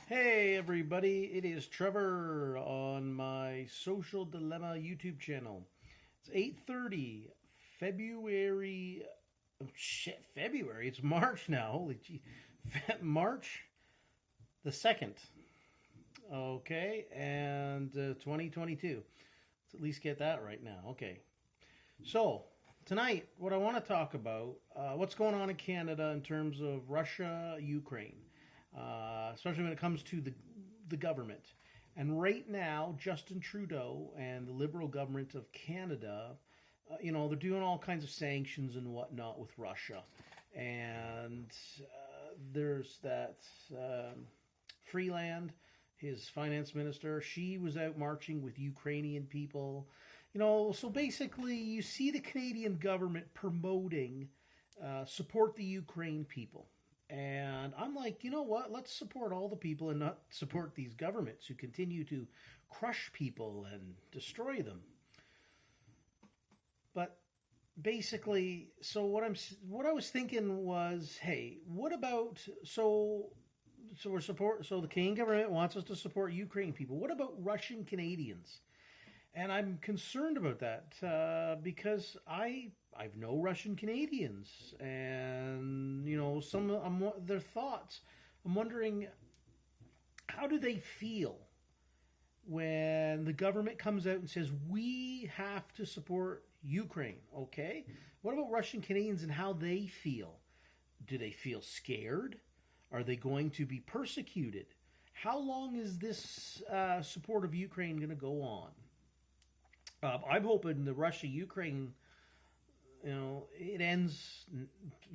Hey everybody, it is Trevor on my Social Dilemma YouTube channel. It's 8:30 February. Oh shit, February. It's March now. Holy gee. March the 2nd. Okay, and 2022. Let's at least get that right now. Okay. So, tonight what I want to talk about what's going on in Canada in terms of Russia, Ukraine. Especially when it comes to the government. And right now, Justin Trudeau and the Liberal government of Canada, they're doing all kinds of sanctions and whatnot with Russia. And there's that Freeland, his finance minister, she was out marching with Ukrainian people. So basically, you see the Canadian government promoting support the Ukraine people. And I'm like, you know what? Let's support all the people and not support these governments who continue to crush people and destroy them. But basically, so what I was thinking was, hey, what about so the Canadian government wants us to support Ukraine people. What about Russian Canadians? And I'm concerned about that because I've no Russian Canadians, and their thoughts. I'm wondering, how do they feel when the government comes out and says we have to support Ukraine? Okay, what about Russian Canadians and how they feel? Do they feel scared? Are they going to be persecuted? How long is this support of Ukraine going to go on? I'm hoping the Russia-Ukraine, it ends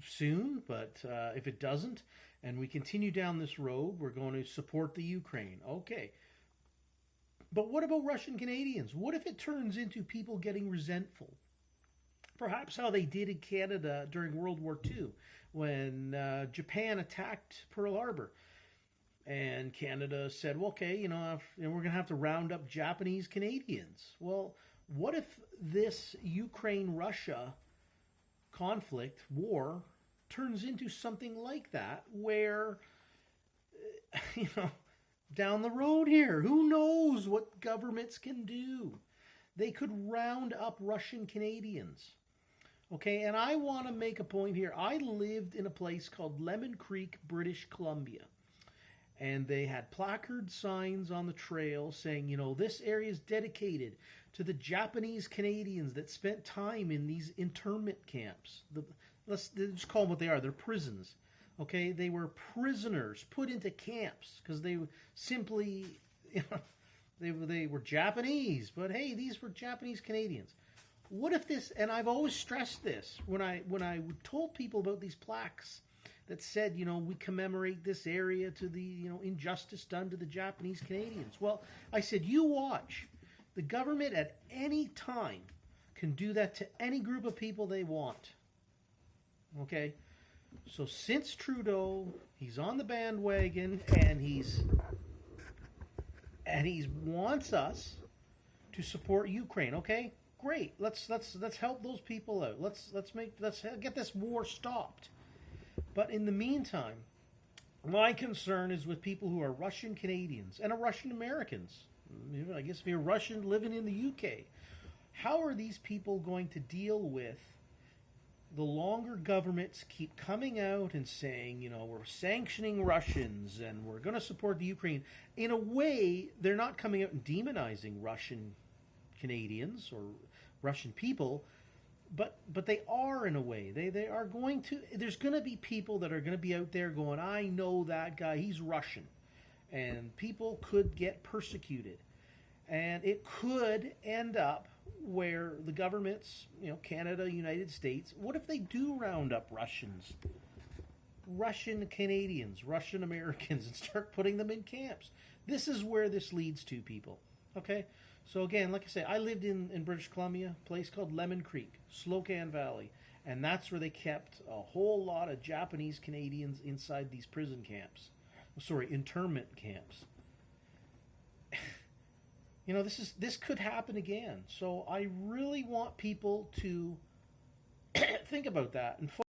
soon. But if it doesn't, and we continue down this road, we're going to support the Ukraine. Okay. But what about Russian Canadians? What if it turns into people getting resentful? Perhaps how they did in Canada during World War II when Japan attacked Pearl Harbor. And Canada said, well, okay, we're going to have to round up Japanese Canadians. Well, what if this Ukraine-Russia conflict, war, turns into something like that where, down the road here, who knows what governments can do? They could round up Russian Canadians. Okay, and I want to make a point here. I lived in a place called Lemon Creek, British Columbia. And they had placard signs on the trail saying, this area is dedicated to the Japanese Canadians that spent time in these internment camps. Let's just call them what they are. They're prisons. Okay, they were prisoners put into camps because they simply, they were Japanese. But hey, these were Japanese Canadians. What if this? And I've always stressed this when I told people about these plaques that said, we commemorate this area to the, injustice done to the Japanese Canadians. Well, I said, you watch. The government at any time can do that to any group of people they want. Okay? So since Trudeau, he's on the bandwagon and he wants us to support Ukraine. Okay? Great. Let's help those people out. Let's get this war stopped. But in the meantime, my concern is with people who are Russian Canadians and Russian Americans. I guess if you're Russian living in the UK, how are these people going to deal with the longer governments keep coming out and saying, we're sanctioning Russians and we're going to support the Ukraine? In a way, they're not coming out and demonizing Russian Canadians or Russian people. But they are, in a way. They are going to... There's going to be people that are going to be out there going, I know that guy, he's Russian. And people could get persecuted. And it could end up where the governments, Canada, United States, what if they do round up Russians, Russian Canadians, Russian Americans, and start putting them in camps? This is where this leads to, people. Okay? So again, like I say, I lived in British Columbia, a place called Lemon Creek, Slocan Valley. And that's where they kept a whole lot of Japanese Canadians inside these prison camps. Internment camps. This could happen again. So I really want people to think about that and